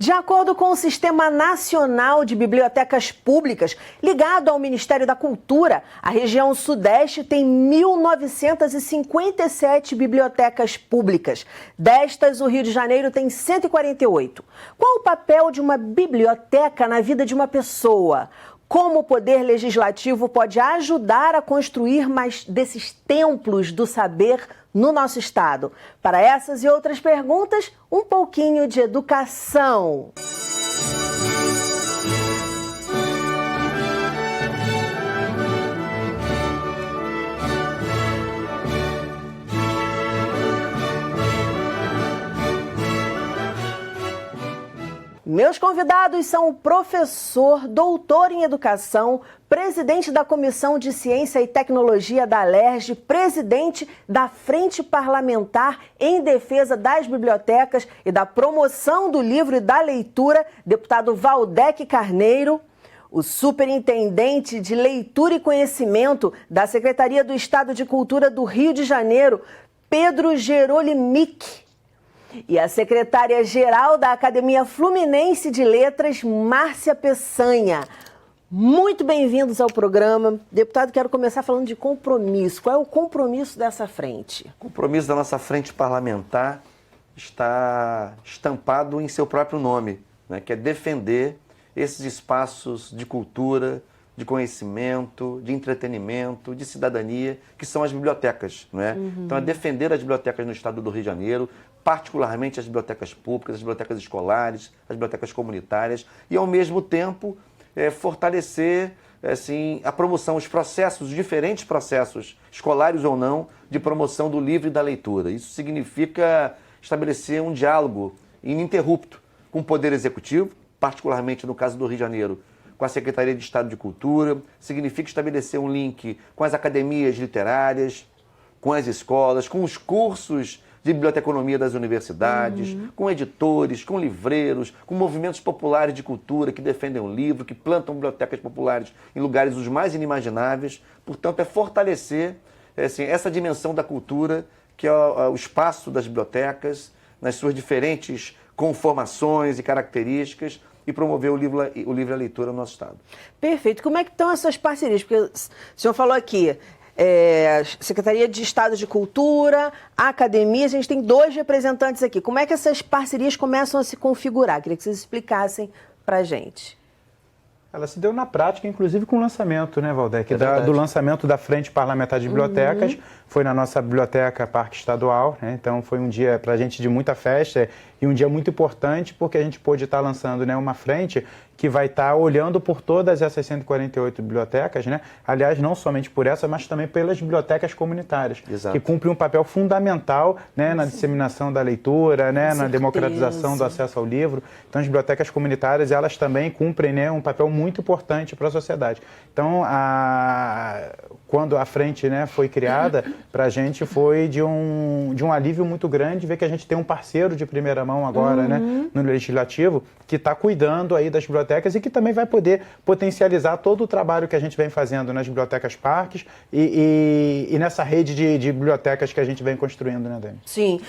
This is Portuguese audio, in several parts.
De acordo com o Sistema Nacional de Bibliotecas Públicas, ligado ao Ministério da Cultura, a região Sudeste tem 1.957 bibliotecas públicas. Destas, o Rio de Janeiro tem 148. Qual o papel de uma biblioteca na vida de uma pessoa? Como o Poder Legislativo pode ajudar a construir mais desses templos do saber no nosso estado? Para essas e outras perguntas, um pouquinho de educação. Meus convidados são o professor, doutor em educação, presidente da Comissão de Ciência e Tecnologia da Alerj, presidente da Frente Parlamentar em Defesa das Bibliotecas e da Promoção do Livro e da Leitura, deputado Valdec Carneiro, o superintendente de Leitura e Conhecimento da Secretaria do Estado de Cultura do Rio de Janeiro, Pedro Gerolimic, e a secretária-geral da Academia Fluminense de Letras, Márcia Peçanha. Muito bem-vindos ao programa. Deputado, quero começar falando de compromisso. Qual é o compromisso dessa frente? O compromisso da nossa frente parlamentar está estampado em seu próprio nome, né, que é defender esses espaços de cultura, de conhecimento, de entretenimento, de cidadania, que são as bibliotecas, não é? Então, é defender as bibliotecas no estado do Rio de Janeiro, particularmente as bibliotecas públicas, as bibliotecas escolares, as bibliotecas comunitárias, e, ao mesmo tempo, fortalecer assim, a promoção, os processos, os diferentes processos, escolares ou não, de promoção do livro e da leitura. Isso significa estabelecer um diálogo ininterrupto com o Poder Executivo, particularmente no caso do Rio de Janeiro, com a Secretaria de Estado de Cultura, significa estabelecer um link com as academias literárias, com as escolas, com os cursos de biblioteconomia das universidades, com editores, com livreiros, com movimentos populares de cultura que defendem o livro, que plantam bibliotecas populares em lugares os mais inimagináveis. Portanto, é fortalecer assim, essa dimensão da cultura, que é o espaço das bibliotecas, nas suas diferentes conformações e características, e promover o livro e a leitura no nosso estado. Perfeito. Como é que estão essas parcerias? Porque o senhor falou aqui, Secretaria de Estado de Cultura, a Academia, a gente tem 2 representantes aqui. Como é que essas parcerias começam a se configurar? Queria que vocês explicassem para a gente. Ela se deu na prática, inclusive com o lançamento, né, Valdec? Do lançamento da Frente Parlamentar de Bibliotecas, foi na nossa Biblioteca Parque Estadual, né? Então foi um dia para a gente de muita festa e um dia muito importante, porque a gente pôde estar lançando, né, uma frente que vai estar olhando por todas essas 148 bibliotecas, né? Aliás, não somente por essa, mas também pelas bibliotecas comunitárias, que cumprem um papel fundamental, né, na disseminação da leitura, né, na democratização do acesso ao livro. Então, as bibliotecas comunitárias, elas também cumprem, né, um papel muito importante para a sociedade. Então, quando a frente, né, foi criada, para a gente foi de um alívio muito grande ver que a gente tem um parceiro de primeira mão agora, né, no Legislativo, que está cuidando aí das bibliotecas e que também vai poder potencializar todo o trabalho que a gente vem fazendo nas bibliotecas parques e nessa rede de bibliotecas que a gente vem construindo, né, Dani? Sim,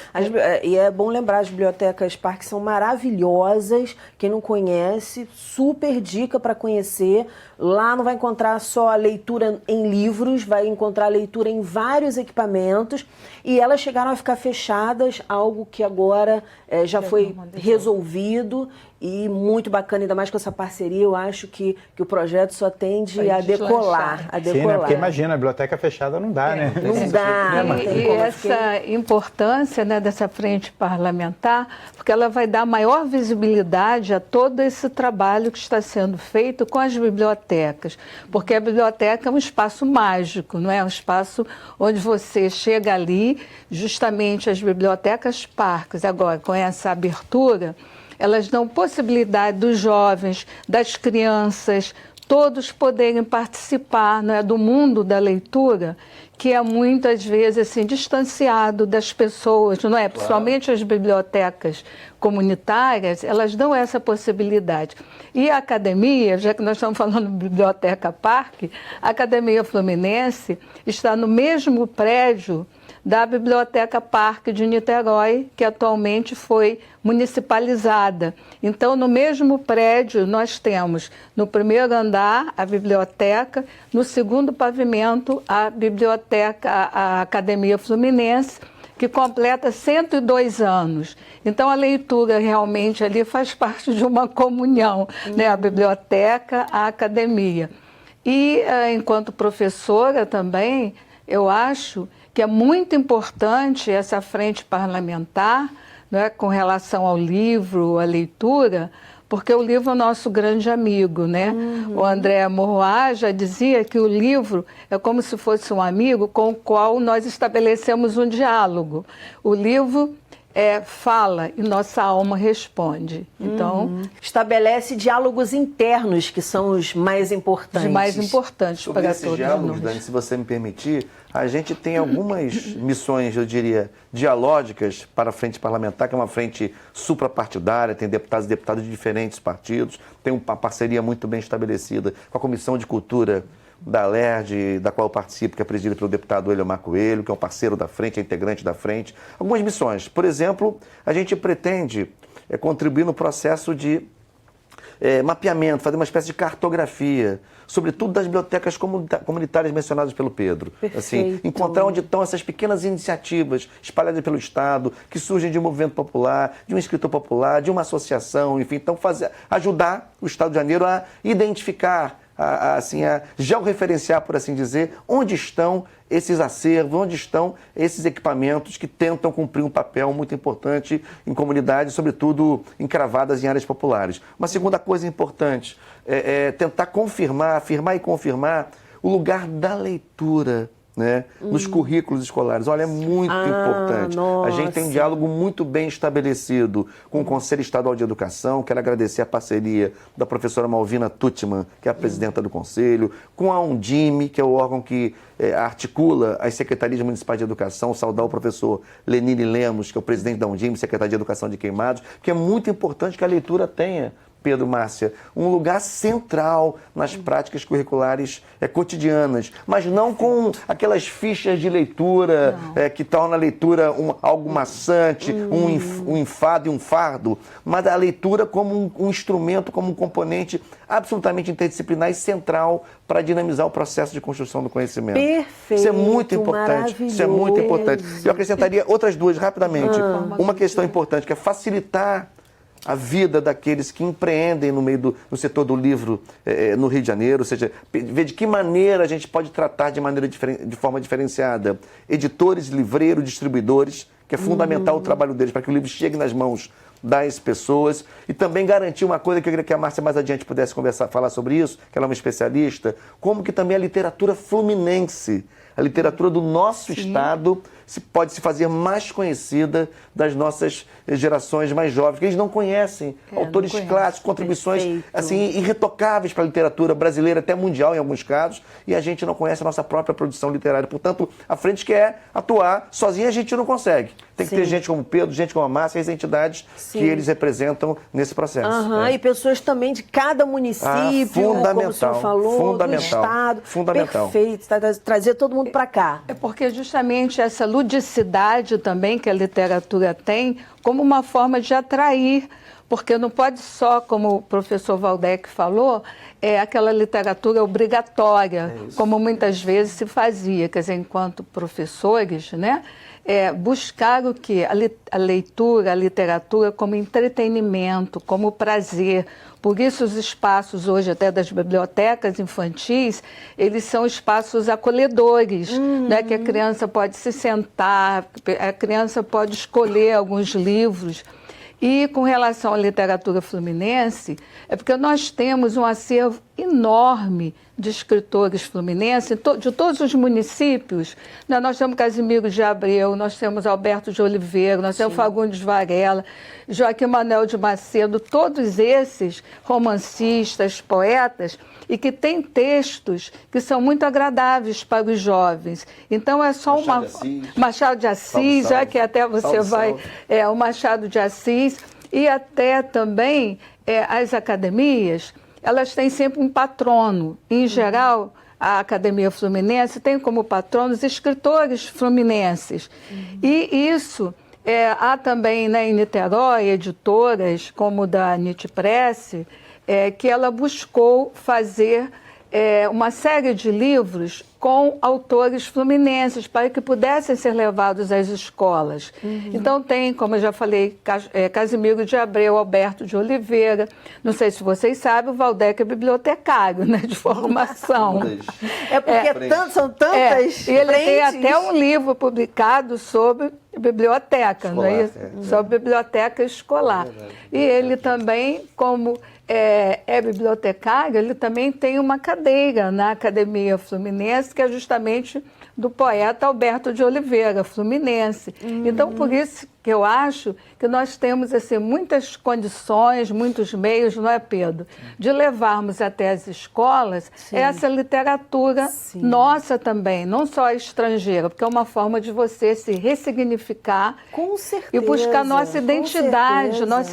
e é bom lembrar, as bibliotecas parques são maravilhosas. Quem não conhece, super dica para conhecer. Lá não vai encontrar só a leitura em livros, vai encontrar a leitura em vários equipamentos, e elas chegaram a ficar fechadas, algo que agora já foi resolvido e muito bacana, ainda mais com essa parceria. Eu acho que o projeto só tende a decolar. Sim, né? Porque imagina, a biblioteca fechada não dá, né? Não dá. E essa importância, né, dessa frente parlamentar, porque ela vai dar maior visibilidade a todo esse trabalho que está sendo feito com as bibliotecas, porque a biblioteca é um espaço mágico, não é? Um espaço onde você chega ali, justamente as bibliotecas parques, agora com essa abertura, elas dão possibilidade dos jovens, das crianças, todos poderem participar, não é, do mundo da leitura, que é muitas vezes assim, distanciado das pessoas, não é? Principalmente as bibliotecas comunitárias, elas dão essa possibilidade. E a academia, já que nós estamos falando de biblioteca parque, a Academia Fluminense está no mesmo prédio da Biblioteca Parque de Niterói, que atualmente foi municipalizada. Então, no mesmo prédio, nós temos no primeiro andar a biblioteca, no segundo pavimento a biblioteca, a Academia Fluminense, que completa 102 anos. Então, a leitura realmente ali faz parte de uma comunhão, né? A biblioteca, a academia. E, enquanto professora também, eu acho que é muito importante essa frente parlamentar, né, com relação ao livro, à leitura, porque o livro é o nosso grande amigo, né? O André Maurois já dizia que o livro é como se fosse um amigo com o qual nós estabelecemos um diálogo. O livro fala e nossa alma responde. Então, estabelece diálogos internos que são os mais importantes. Os mais importantes sobre para esses todos diálogos, nós. Dani, se você me permitir, a gente tem algumas missões, eu diria, dialógicas para a frente parlamentar, que é uma frente suprapartidária, tem deputados e deputadas de diferentes partidos, tem uma parceria muito bem estabelecida com a Comissão de Cultura da LERJ, da qual eu participo, que é presidida pelo deputado Eliomar Coelho, que é um parceiro da frente, é integrante da frente. Algumas missões. Por exemplo, a gente pretende contribuir no processo de mapeamento, fazer uma espécie de cartografia, sobretudo das bibliotecas comunitárias mencionadas pelo Pedro. Assim, encontrar onde estão essas pequenas iniciativas espalhadas pelo Estado, que surgem de um movimento popular, de um escritor popular, de uma associação, enfim. Então, ajudar o Estado de Janeiro a identificar, a georreferenciar, por assim dizer, onde estão esses acervos, onde estão esses equipamentos que tentam cumprir um papel muito importante em comunidades, sobretudo encravadas em áreas populares. Uma segunda coisa importante é tentar afirmar e confirmar o lugar da leitura, né, nos currículos escolares. Olha, é muito importante. Nossa. A gente tem um diálogo muito bem estabelecido com o Conselho Estadual de Educação. Quero agradecer a parceria da professora Malvina Tuttman, que é a presidenta do Conselho, com a Undime, que é o órgão que articula as secretarias municipais de educação, saudar o professor Lenine Lemos, que é o presidente da Undime, secretária de Educação de Queimados, que é muito importante que a leitura tenha, Pedro, Márcia, um lugar central nas práticas curriculares cotidianas, mas não com aquelas fichas de leitura que tornam a leitura algo maçante, um enfado e um fardo, mas a leitura como um instrumento, como um componente absolutamente interdisciplinar e central para dinamizar o processo de construção do conhecimento. Perfeito, isso é muito importante. Isso é muito importante. Eu acrescentaria outras duas rapidamente. Uma questão importante, que é facilitar a vida daqueles que empreendem no setor do livro no Rio de Janeiro, ou seja, ver de que maneira a gente pode tratar de forma diferenciada editores, livreiros, distribuidores, que é fundamental o trabalho deles para que o livro chegue nas mãos das pessoas, e também garantir uma coisa que eu queria que a Márcia mais adiante pudesse falar sobre isso, que ela é uma especialista, como que também a literatura fluminense, a literatura do nosso estado, pode se fazer mais conhecida das nossas gerações mais jovens, que eles não conhecem autores clássicos, contribuições assim, irretocáveis para a literatura brasileira, até mundial em alguns casos, e a gente não conhece a nossa própria produção literária. Portanto, a frente quer atuar, sozinha a gente não consegue. Tem que ter gente como o Pedro, gente como a Márcia e as entidades que eles representam nesse processo. E pessoas também de cada município, como o senhor falou, do Estado. Fundamental. Perfeito, trazer todo mundo para cá. É porque justamente essa ludicidade também que a literatura tem, como uma forma de atrair, porque não pode só, como o professor Waldeck falou, aquela literatura obrigatória, como muitas vezes se fazia, quer dizer, enquanto professores, né? Buscar o quê? A leitura, a literatura como entretenimento, como prazer. Por isso os espaços hoje até das bibliotecas infantis, eles são espaços acolhedores, né? Que a criança pode se sentar, a criança pode escolher alguns livros. E com relação à literatura fluminense, é porque nós temos um acervo enorme de escritores fluminenses, de todos os municípios. Nós temos Casimiro de Abreu, nós temos Alberto de Oliveira, nós temos Fagundes Varela, Joaquim Manuel de Macedo, todos esses romancistas, poetas, e que têm textos que são muito agradáveis para os jovens. Então é só Machado de Assis, já que até você vai... o Machado de Assis, e até também as academias, elas têm sempre um patrono. Em geral, a Academia Fluminense tem como patronos escritores fluminenses. E isso, há também, né, em Niterói, editoras como da Nit Press, que ela buscou fazer uma série de livros com autores fluminenses para que pudessem ser levados às escolas. Então tem, como eu já falei, Casimiro de Abreu, Alberto de Oliveira, não sei se vocês sabem, o Valdec é bibliotecário, né, de formação. Porque são tantas E ele tem até um livro publicado sobre biblioteca, não é isso? Sobre biblioteca escolar. E ele também, como é bibliotecário, ele também tem uma cadeira na Academia Fluminense, que é justamente do poeta Alberto de Oliveira, fluminense. Então, por isso que eu acho que nós temos assim, muitas condições, muitos meios, não é, Pedro? De levarmos até as escolas essa literatura nossa também, não só estrangeira, porque é uma forma de você se ressignificar e buscar nossa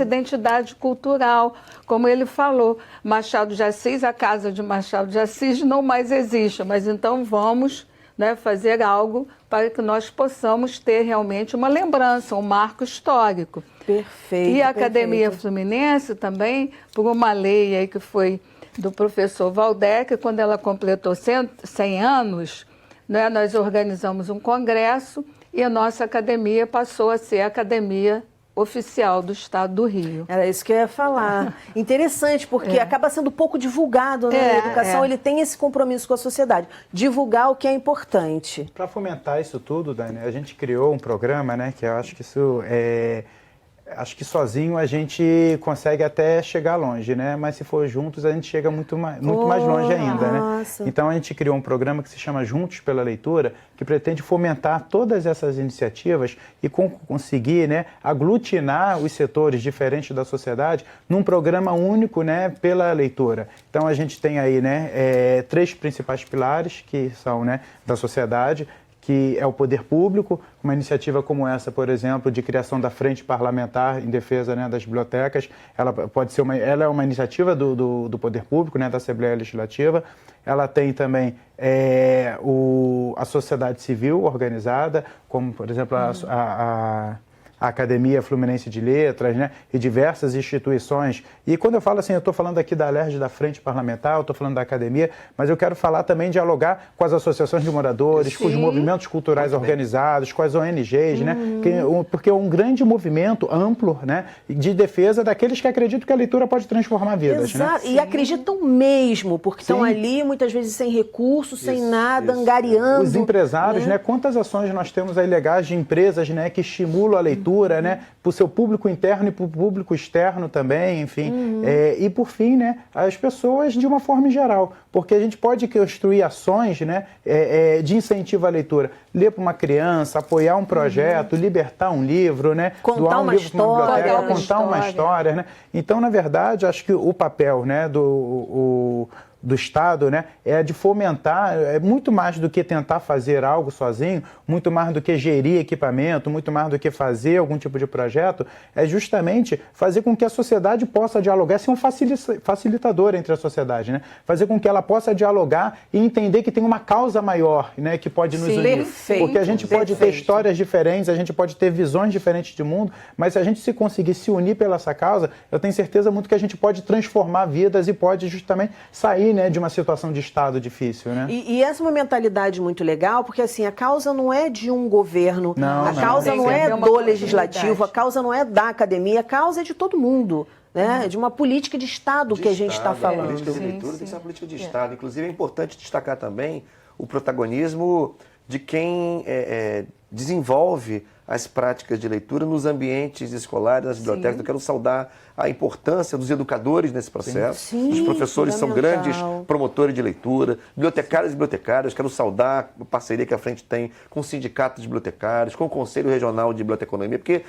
identidade cultural. Como ele falou, Machado de Assis, a casa de Machado de Assis não mais existe, mas então vamos, né, fazer algo para que nós possamos ter realmente uma lembrança, um marco histórico. Perfeito. E a Academia Fluminense também, por uma lei aí que foi do professor Valdec, quando ela completou 100 anos, né, nós organizamos um congresso e a nossa academia passou a ser a Academia Oficial do Estado do Rio. Era isso que eu ia falar. Interessante, porque acaba sendo pouco divulgado, né? A educação, ele tem esse compromisso com a sociedade. Divulgar o que é importante. Para fomentar isso tudo, Dani, a gente criou um programa, né? Que eu acho que acho que sozinho a gente consegue até chegar longe, né? Mas se for juntos, a gente chega muito mais longe ainda, né? Então a gente criou um programa que se chama Juntos pela Leitura, que pretende fomentar todas essas iniciativas e conseguir, né, aglutinar os setores diferentes da sociedade num programa único, né, pela leitura. Então a gente tem aí, né, 3 principais pilares que são, né, da sociedade, que é o poder público, uma iniciativa como essa, por exemplo, de criação da Frente Parlamentar em Defesa, né, das Bibliotecas, ela é uma iniciativa do poder público, né, da Assembleia Legislativa. Ela tem também a sociedade civil organizada, como, por exemplo, a Academia Fluminense de Letras, né, e diversas instituições. E quando eu falo assim, eu estou falando aqui da LERJ, da Frente Parlamentar, eu estou falando da Academia, mas eu quero falar também, dialogar com as associações de moradores, com os movimentos culturais organizados, com as ONGs, né, porque é um grande movimento amplo, né, de defesa daqueles que acreditam que a leitura pode transformar vidas. Exato, né? E acreditam mesmo, porque estão ali muitas vezes sem recursos, sem nada, angariando. Os empresários, né, quantas ações nós temos aí legais de empresas, né, que estimulam a leitura, né, para o seu público interno e para o público externo também, enfim. E por fim, né, as pessoas de uma forma geral, porque a gente pode construir ações, né, de incentivo à leitura. Ler para uma criança, apoiar um projeto, libertar um livro, né, doar um livro para uma biblioteca, contar uma história. Né? Então, na verdade, acho que o papel, né, do Estado, né, é de fomentar, é muito mais do que tentar fazer algo sozinho, muito mais do que gerir equipamento, muito mais do que fazer algum tipo de projeto, é justamente fazer com que a sociedade possa dialogar, ser um facilitador entre a sociedade, né? Fazer com que ela possa dialogar e entender que tem uma causa maior, né, que pode nos unir. Porque a gente pode ter histórias diferentes, a gente pode ter visões diferentes de mundo, mas se a gente se conseguir se unir pela essa causa, eu tenho certeza muito que a gente pode transformar vidas e pode justamente sair, né, de uma situação de Estado difícil, né? E essa é uma mentalidade muito legal, porque assim, a causa não é de um governo, a causa não é do legislativo, a causa não é da academia, a causa é de todo mundo, né? É de uma política de Estado que a gente está falando. A política de leitura tem que ser uma política de Estado. Inclusive, é importante destacar também o protagonismo de quem desenvolve as práticas de leitura nos ambientes escolares, nas bibliotecas. Eu quero saudar a importância dos educadores nesse processo. Os professores são grandes promotores de leitura, bibliotecários e bibliotecárias. Quero saudar a parceria que a Frente tem com o Sindicato de Bibliotecários, com o Conselho Regional de Biblioteconomia, porque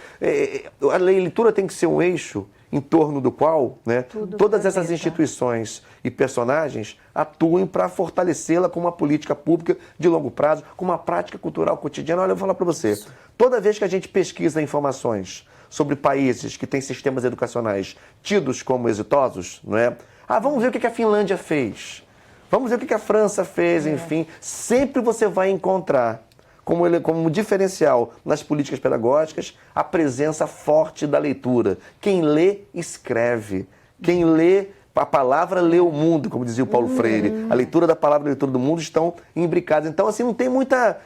a leitura tem que ser um eixo em torno do qual, né, todas essas instituições e personagens atuem para fortalecê-la como uma política pública de longo prazo, como uma prática cultural cotidiana. Olha, eu vou falar para você, toda vez que a gente pesquisa informações sobre países que têm sistemas educacionais tidos como exitosos, não é? Vamos ver o que a Finlândia fez. Vamos ver o que a França fez, enfim. Sempre você vai encontrar, como diferencial nas políticas pedagógicas, a presença forte da leitura. Quem lê, escreve. Quem lê, a palavra lê o mundo, como dizia o Paulo Freire. A leitura da palavra e a leitura do mundo estão imbricadas. Então, assim, não tem muita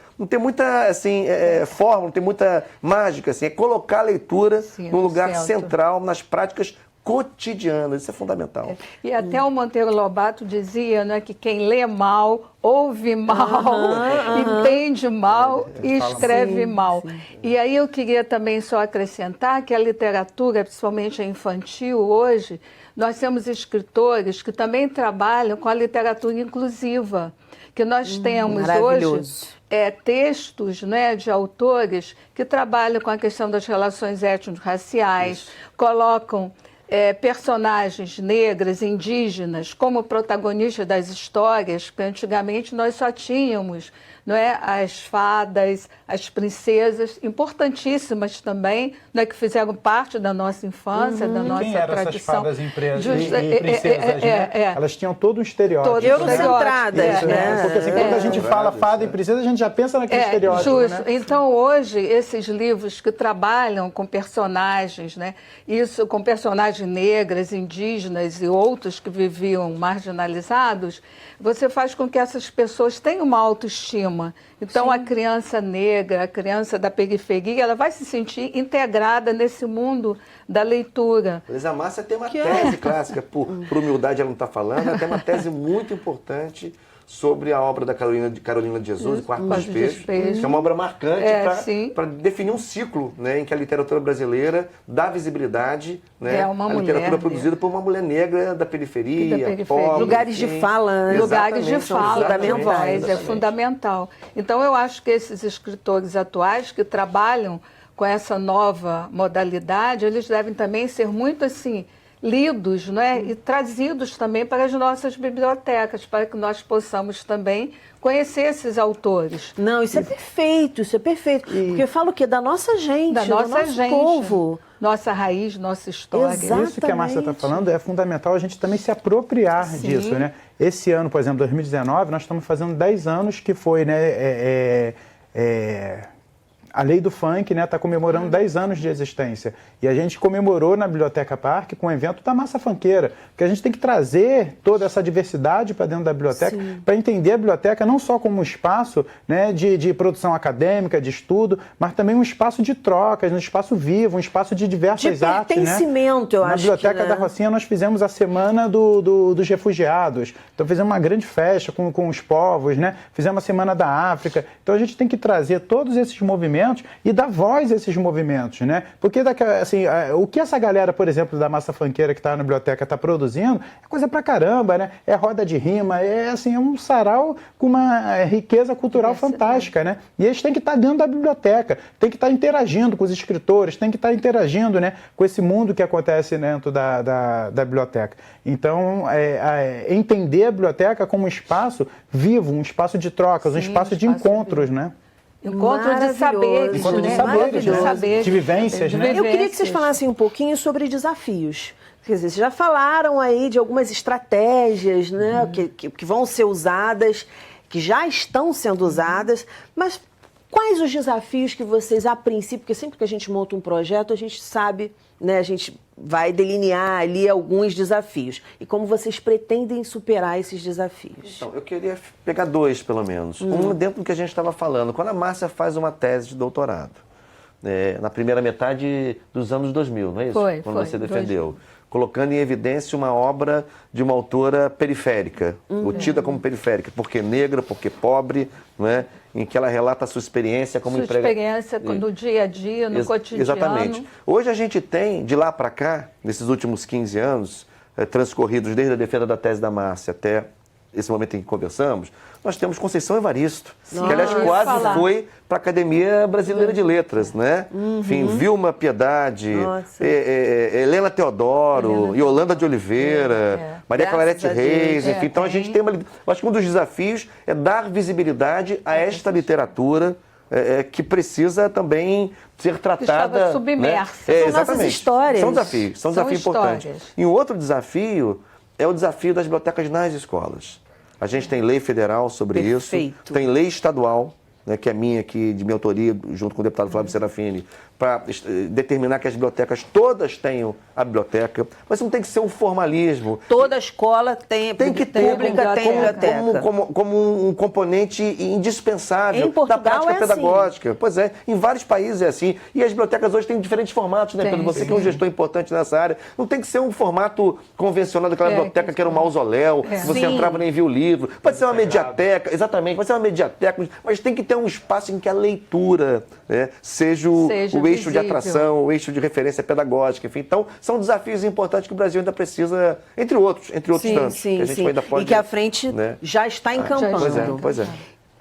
assim, forma, não tem muita mágica. Assim, é colocar a leitura no lugar central, nas práticas cotidianas. Isso é fundamental. E até o Monteiro Lobato dizia, né, que quem lê mal, ouve mal, entende mal e escreve mal. E aí eu queria também só acrescentar que a literatura, principalmente a infantil, hoje, nós temos escritores que também trabalham com a literatura inclusiva, que nós temos hoje textos, né, de autores que trabalham com a questão das relações étnico-raciais, colocam personagens negras, indígenas, como protagonistas das histórias, porque antigamente nós só tínhamos, não é, as fadas, as princesas, importantíssimas também, não é, que fizeram parte da nossa infância, da nossa Quem eram tradição. Essas fadas e princesas, né? Elas tinham todo um estereótipo. Eurocentradas, né? Porque assim, quando a gente fala fada e princesa, a gente já pensa naquele estereótipo. Justo. Né? Então, hoje, esses livros que trabalham com personagens, né? Isso com personagens negras, indígenas e outros que viviam marginalizados, você faz com que essas pessoas tenham uma autoestima. Então, a criança negra, a criança da periferia, ela vai se sentir integrada nesse mundo da leitura. Mas a Márcia tem uma tese clássica, por humildade ela não está falando, ela tem uma tese muito importante sobre a obra da Carolina de Jesus, O Quarto dos Despejos, que é uma obra marcante para definir um ciclo, né, em que a literatura brasileira dá visibilidade, né, à literatura produzida por uma mulher negra da periferia, pobre. Lugares de fala, né? Lugares de fala, fundamentais. É fundamental. Então, eu acho que esses escritores atuais que trabalham com essa nova modalidade, eles devem também ser muito assim lidos, né, e trazidos também para as nossas bibliotecas, para que nós possamos também conhecer esses autores. Não, isso é perfeito, isso é perfeito. Porque eu falo o quê? Da nossa gente, do nosso povo. Nossa raiz, nossa história. Exatamente. Isso que a Márcia está falando é fundamental a gente também se apropriar disso, né? Esse ano, por exemplo, 2019, nós estamos fazendo 10 anos que foi, né, a Lei do Funk, né, está comemorando 10 anos de existência. E a gente comemorou na Biblioteca Parque com o evento da Massa Funkeira. Porque a gente tem que trazer toda essa diversidade para dentro da biblioteca, para entender a biblioteca não só como um espaço, né, de produção acadêmica, de estudo, mas também um espaço de trocas, um espaço vivo, um espaço de diversas artes. De pertencimento, eu acho. Na Biblioteca da Rocinha nós fizemos a Semana dos Refugiados. Então fizemos uma grande festa com os povos, né? Fizemos a Semana da África. Então a gente tem que trazer todos esses movimentos e dar voz a esses movimentos, né? Porque assim, o que essa galera, por exemplo, da Massa Funkeira que está na biblioteca está produzindo é coisa pra caramba, né? É roda de rima, assim, é um sarau com uma riqueza cultural fantástica, né? E eles têm que estar dentro da biblioteca, têm que estar interagindo com os escritores, têm que estar interagindo, né, com esse mundo que acontece dentro da biblioteca. Então, entender a biblioteca como um espaço vivo, um espaço de trocas, um espaço de encontros, né? Encontro de saberes, Encontro de saberes, né? De vivências, né? Eu queria que vocês falassem um pouquinho sobre desafios. Quer dizer, vocês já falaram aí de algumas estratégias, né, que vão ser usadas, que já estão sendo usadas, mas quais os desafios que vocês, a princípio, porque sempre que a gente monta um projeto, a gente sabe, né, a gente vai delinear ali alguns desafios. E como vocês pretendem superar esses desafios? Então, eu queria pegar dois, pelo menos. Um dentro do que a gente estava falando. Quando a Márcia faz uma tese de doutorado, na primeira metade dos anos 2000, não é isso? Quando você defendeu. Colocando em evidência uma obra de uma autora periférica, ou tida como periférica, porque negra, porque pobre, não é? Em que ela relata a sua experiência como empregada. Experiência no dia a dia, no cotidiano. Exatamente. Hoje a gente tem, de lá para cá, nesses últimos 15 anos, transcorridos desde a defesa da tese da Márcia até esse momento em que conversamos, nós temos Conceição Evaristo, que aliás quase foi para a Academia Brasileira de Letras, né? Enfim, Vilma Piedade, Helena Teodoro, Yolanda de Oliveira, Maria Clarete Reis, enfim. Então a gente tem uma... Acho que um dos desafios é dar visibilidade a esta literatura que precisa também ser tratada... Que estava submersa. Né? São nossas histórias. São desafios, são desafios importantes. E um outro desafio é o desafio das bibliotecas nas escolas. A gente tem lei federal sobre Perfeito. isso, tem lei estadual, né, que é minha aqui, de minha autoria, junto com o deputado Flávio Serafini, para determinar que as bibliotecas todas tenham a biblioteca, mas não tem que ser um formalismo. Toda escola tem Que ter pública tem biblioteca. como um componente indispensável Em Portugal da prática é pedagógica. Assim. Pois é, em vários países é assim. E as bibliotecas hoje têm diferentes formatos, né, Pedro? Você que é um gestor importante nessa área. Não tem que ser um formato convencional daquela biblioteca que era um mausoléu, que você entrava e nem via o livro. Pode ser uma mediateca, exatamente, pode ser uma mediateca, mas tem que ter um espaço em que a leitura, né, seja o eixo de atração, o eixo de referência pedagógica, enfim. Então, são desafios importantes que o Brasil ainda precisa, entre outros tantos. Sim, que a gente ainda pode, e que a frente, né, já está encampando. Pois é.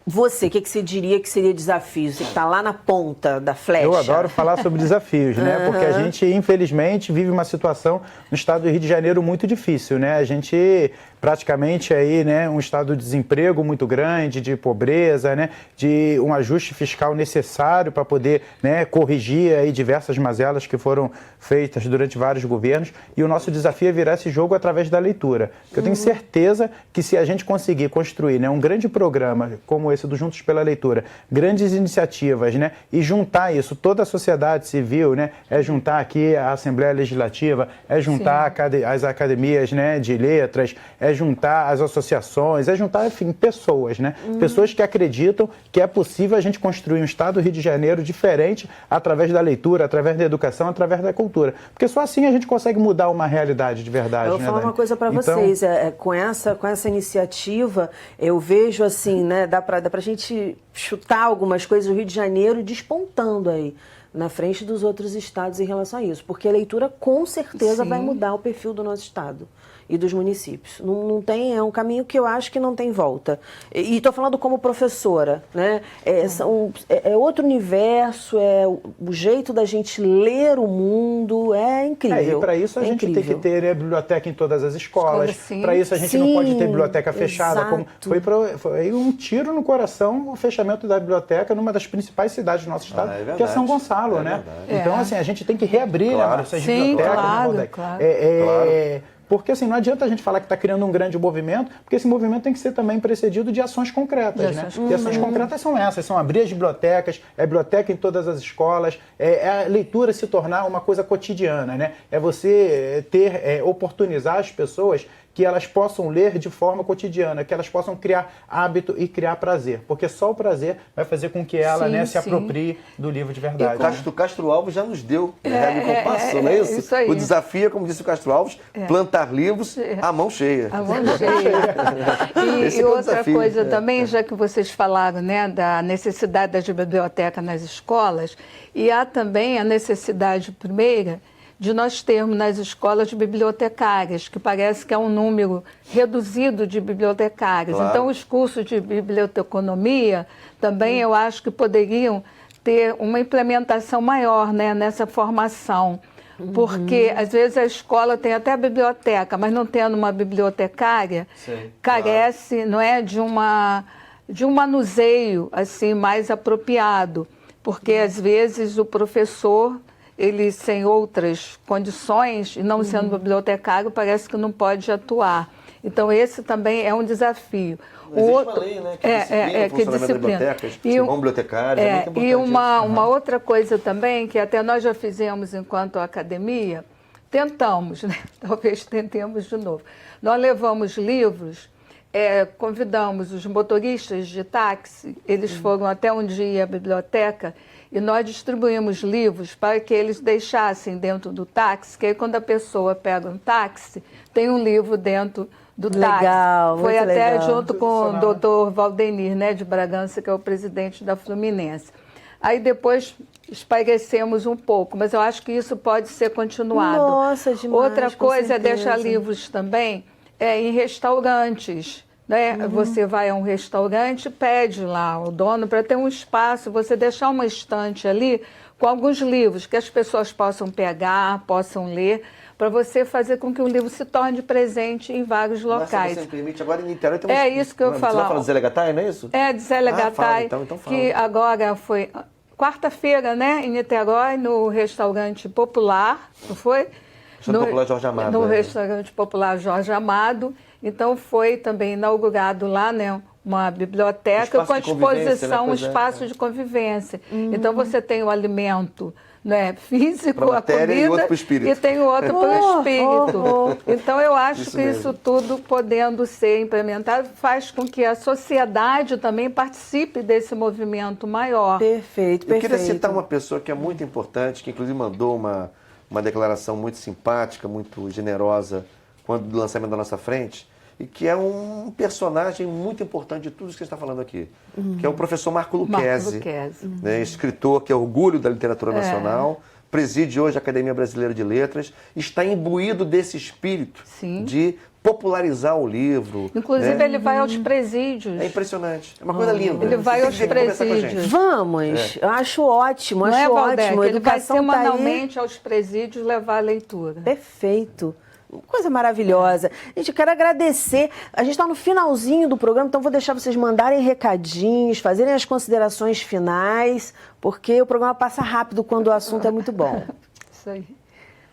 Você, o que você diria que seria desafio? Você que está lá na ponta da flecha. Eu adoro falar sobre desafios, né? Porque a gente, infelizmente, vive uma situação no estado do Rio de Janeiro muito difícil, né? A gente praticamente aí, né, um estado de desemprego muito grande, de pobreza, né, de um ajuste fiscal necessário para poder, né, corrigir aí diversas mazelas que foram feitas durante vários governos, e o nosso desafio é virar esse jogo através da leitura. Eu tenho certeza que se a gente conseguir construir, né, um grande programa como esse do Juntos pela Leitura, grandes iniciativas, né, e juntar isso, toda a sociedade civil, né, é juntar aqui a Assembleia Legislativa, é juntar as academias, né, de letras, é juntar as associações, é juntar, enfim, pessoas, né? Pessoas que acreditam que é possível a gente construir um estado do Rio de Janeiro diferente através da leitura, através da educação, através da cultura. Porque só assim a gente consegue mudar uma realidade de verdade. Eu vou falar uma coisa para vocês, com essa iniciativa, eu vejo assim, né, dá pra gente chutar algumas coisas, o Rio de Janeiro despontando aí na frente dos outros estados em relação a isso, porque a leitura com certeza vai mudar o perfil do nosso estado e dos municípios. Não tem, é um caminho que eu acho que não tem volta. E estou falando como professora, né? É outro universo, é o jeito da gente ler o mundo, é incrível. E para isso a gente tem que ter, né, biblioteca em todas as escolas. Para isso a gente não pode ter biblioteca fechada. Como foi um tiro no coração o fechamento da biblioteca numa das principais cidades do nosso estado, que é São Gonçalo, né? Então, assim, a gente tem que reabrir essas bibliotecas. Claro. Porque assim, não adianta a gente falar que está criando um grande movimento, porque esse movimento tem que ser também precedido de ações concretas, né? E ações concretas são essas, são abrir as bibliotecas, é biblioteca em todas as escolas, é a leitura se tornar uma coisa cotidiana, né? É você oportunizar as pessoas que elas possam ler de forma cotidiana, que elas possam criar hábito e criar prazer, porque só o prazer vai fazer com que ela se aproprie do livro de verdade. O Castro Alves já nos deu regra e compasso, não é isso? Isso aí. O desafio é, como disse o Castro Alves, plantar livros à mão cheia. À mão cheia. E outra coisa também, já que vocês falaram, né, da necessidade da biblioteca nas escolas, e há também a necessidade primeira de nós termos nas escolas bibliotecárias, que parece que é um número reduzido de bibliotecários. Claro. Então, os cursos de biblioteconomia também eu acho que poderiam ter uma implementação maior, né, nessa formação. Porque, às vezes, a escola tem até a biblioteca, mas não tendo uma bibliotecária, carece, não é, de um manuseio assim, mais apropriado. Porque, às vezes, o professor, ele sem outras condições, e não sendo bibliotecário, parece que não pode atuar. Então, esse também é um desafio. Existe uma lei, né, que disciplina bibliotecas, bom bibliotecário, é muito importante. E uma outra coisa também, que até nós já fizemos enquanto academia, tentamos, né? Talvez tentemos de novo. Nós levamos livros, convidamos os motoristas de táxi, eles foram até um dia à biblioteca, e nós distribuímos livros para que eles deixassem dentro do táxi, que aí quando a pessoa pega um táxi, tem um livro dentro do táxi. Foi até junto com o doutor Valdenir, né, de Bragança, que é o presidente da Fluminense. Aí depois espairecemos um pouco, mas eu acho que isso pode ser continuado. Nossa, demais. Outra coisa é deixar livros também em restaurantes. Né? Você vai a um restaurante, pede lá o dono para ter um espaço, você deixar uma estante ali com alguns livros que as pessoas possam pegar, possam ler, para você fazer com que o livro se torne presente em vários locais. Mas, se você me permite, agora em Niterói tem isso que eu falo. Você vai falar de Zé Legatai, não é isso? De Zé Legatai, então fala. que agora foi quarta-feira, né, em Niterói, no restaurante Popular, não foi? Restaurante Popular Jorge Amado. No né? Restaurante Popular Jorge Amado. Então, foi também inaugurado lá, né, uma biblioteca com a exposição, um espaço de convivência. Então, você tem o alimento, né, físico, a comida, e outro para o espírito. E tem o outro para o espírito. Então, eu acho que isso tudo, podendo ser implementado, faz com que a sociedade também participe desse movimento maior. Perfeito, perfeito. Eu queria citar uma pessoa que é muito importante, que inclusive mandou uma declaração muito simpática, muito generosa, quando do lançamento da nossa frente, e que é um personagem muito importante de tudo isso que a gente está falando aqui, que é o professor Marco Lucchesi, né, escritor que é orgulho da literatura nacional, preside hoje a Academia Brasileira de Letras, está imbuído desse espírito de popularizar o livro. Inclusive, né? ele vai aos presídios. É impressionante. É uma coisa linda. Ele vai aos presídios. Vamos, eu acho ótimo, Não acho Valdec? ótimo. Ele vai Educação semanalmente aos presídios levar a leitura. Perfeito. Coisa maravilhosa. Gente, eu quero agradecer. A gente está no finalzinho do programa, então vou deixar vocês mandarem recadinhos, fazerem as considerações finais, porque o programa passa rápido quando o assunto é muito bom. Isso aí.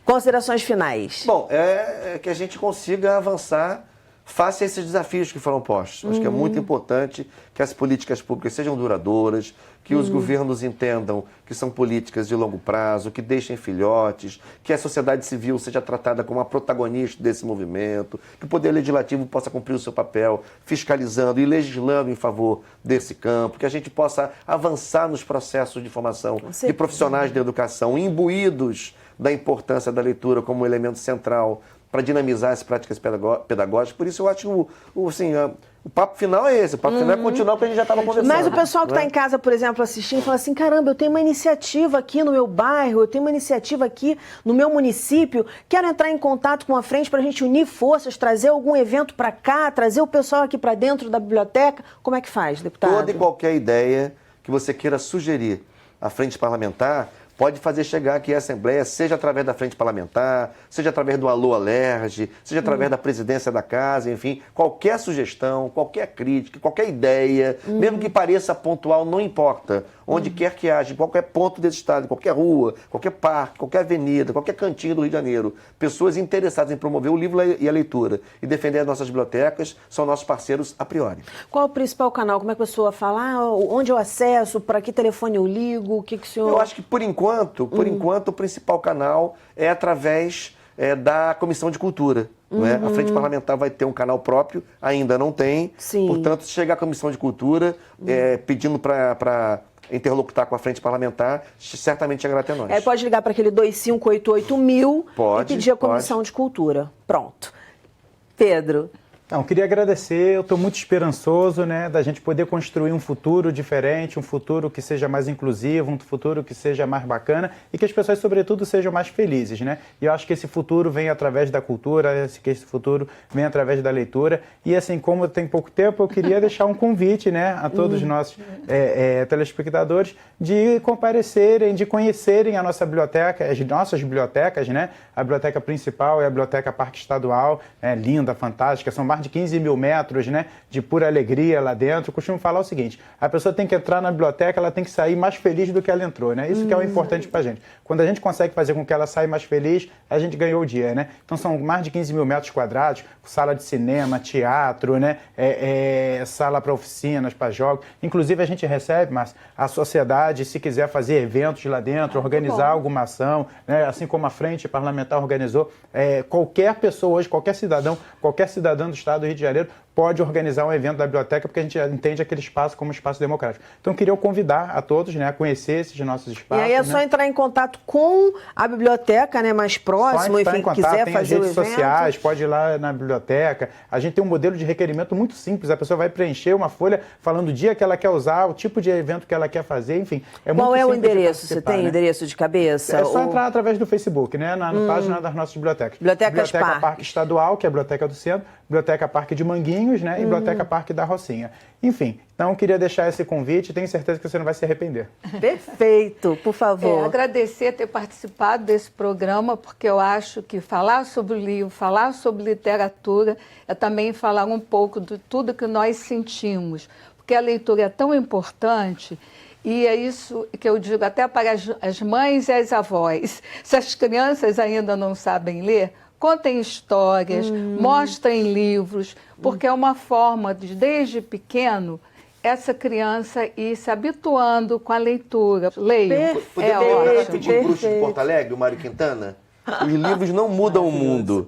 Considerações finais. Bom, é que a gente consiga avançar face a esses desafios que foram postos. Acho que é muito importante que as políticas públicas sejam duradouras, que os governos entendam que são políticas de longo prazo, que deixem filhotes, que a sociedade civil seja tratada como a protagonista desse movimento, que o Poder Legislativo possa cumprir o seu papel fiscalizando e legislando em favor desse campo, que a gente possa avançar nos processos de formação de profissionais da educação, imbuídos da importância da leitura como elemento central para dinamizar as práticas pedagógicas. Por isso eu acho o papo final é esse. O papo final é continuar o que a gente já estava conversando. Mas o pessoal que está em casa, por exemplo, assistindo, fala assim, caramba, eu tenho uma iniciativa aqui no meu bairro, eu tenho uma iniciativa aqui no meu município, quero entrar em contato com a frente para a gente unir forças, trazer algum evento para cá, trazer o pessoal aqui para dentro da biblioteca. Como é que faz, deputado? Toda e qualquer ideia que você queira sugerir à frente parlamentar, pode fazer chegar aqui à Assembleia, seja através da frente parlamentar, seja através do Alô Alerge, seja através da presidência da casa, enfim, qualquer sugestão, qualquer crítica, qualquer ideia, mesmo que pareça pontual, não importa. Onde quer que haja, em qualquer ponto desse estado, qualquer rua, qualquer parque, qualquer avenida, qualquer cantinho do Rio de Janeiro, pessoas interessadas em promover o livro e a leitura e defender as nossas bibliotecas são nossos parceiros a priori. Qual o principal canal? Como é que a pessoa fala? Onde eu acesso? Para que telefone eu ligo? O que o senhor... Eu acho que, por enquanto, o principal canal é através da Comissão de Cultura. Né? A Frente Parlamentar vai ter um canal próprio, ainda não tem. Sim. Portanto, se chegar à Comissão de Cultura pedindo para interlocutar com a Frente Parlamentar, certamente chegará até nós. Pode ligar para aquele 2588.000 e pedir a Comissão de Cultura. Pronto. Pedro. Não, queria agradecer, eu estou muito esperançoso, né, da gente poder construir um futuro diferente, um futuro que seja mais inclusivo, um futuro que seja mais bacana e que as pessoas, sobretudo, sejam mais felizes, né? E eu acho que esse futuro vem através da cultura, que esse futuro vem através da leitura. E assim, como tem pouco tempo, eu queria deixar um convite, né, a todos os nossos telespectadores de comparecerem, de conhecerem a nossa biblioteca, as nossas bibliotecas, né? A biblioteca principal é a Biblioteca Parque Estadual, linda, fantástica, são mais de 15 mil metros, né, de pura alegria lá dentro. Eu costumo falar o seguinte, a pessoa tem que entrar na biblioteca, ela tem que sair mais feliz do que ela entrou, né? Isso que é o importante pra gente. Quando a gente consegue fazer com que ela saia mais feliz, a gente ganhou o dia, né? Então são mais de 15 mil metros quadrados, sala de cinema, teatro, né, sala para oficinas, para jogos. Inclusive a gente recebe, mas a sociedade, se quiser fazer eventos lá dentro, organizar alguma ação, né, assim como a Frente Parlamentar organizou, qualquer pessoa hoje, qualquer cidadã do Estado do Rio de Janeiro pode organizar um evento da biblioteca, porque a gente entende aquele espaço como um espaço democrático. Então, queria convidar a todos, né, a conhecer esses nossos espaços. E aí é só entrar em contato com a biblioteca, né, mais próximo, enfim, quiser tem fazer as redes o evento. sociais, pode ir lá na biblioteca. A gente tem um modelo de requerimento muito simples. A pessoa vai preencher uma folha falando o dia que ela quer usar, o tipo de evento que ela quer fazer, enfim. Qual é o endereço? Você tem endereço de cabeça? É só entrar através do Facebook, né, na página das nossas bibliotecas. Biblioteca Parque Estadual, que é a Biblioteca do Centro, Biblioteca Parque de Manguinhos, né, e Biblioteca Parque da Rocinha. Enfim, então eu queria deixar esse convite, tenho certeza que você não vai se arrepender. Perfeito, por favor. Agradecer ter participado desse programa, porque eu acho que falar sobre o livro, falar sobre literatura, é também falar um pouco de tudo que nós sentimos, porque a leitura é tão importante E é isso que eu digo até para as mães e as avós. Se as crianças ainda não sabem ler, contem histórias, mostrem livros, porque é uma forma de, desde pequeno, essa criança ir se habituando com a leitura. Leiam, é ótimo. De Bruxo de Porto Alegre, o Mário Quintana? Os livros não mudam o mundo.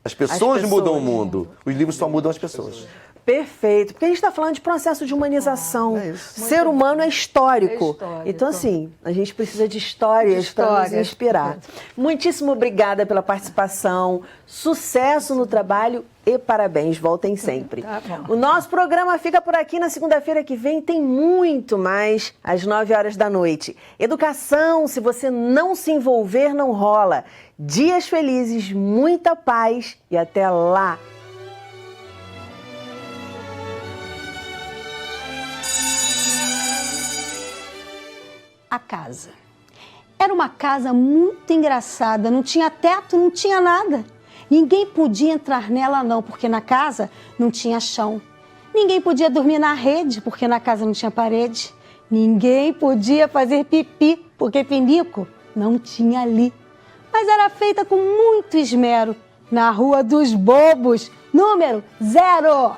As pessoas mudam o mundo. Os livros só mudam as pessoas. Perfeito, porque a gente está falando de processo de humanização. Ser humano é histórico. Então, assim, a gente precisa de histórias para nos inspirar. Muitíssimo obrigada pela participação, sucesso no trabalho e parabéns, voltem sempre. Tá bom. O nosso programa fica por aqui. Na segunda-feira que vem tem muito mais, às 9 horas da noite. Educação, se você não se envolver, não rola. Dias felizes, muita paz e até lá. A casa. Era uma casa muito engraçada, não tinha teto, não tinha nada. Ninguém podia entrar nela não, porque na casa não tinha chão. Ninguém podia dormir na rede, porque na casa não tinha parede. Ninguém podia fazer pipi, porque pinico não tinha ali. Mas era feita com muito esmero, na Rua dos Bobos, número 0.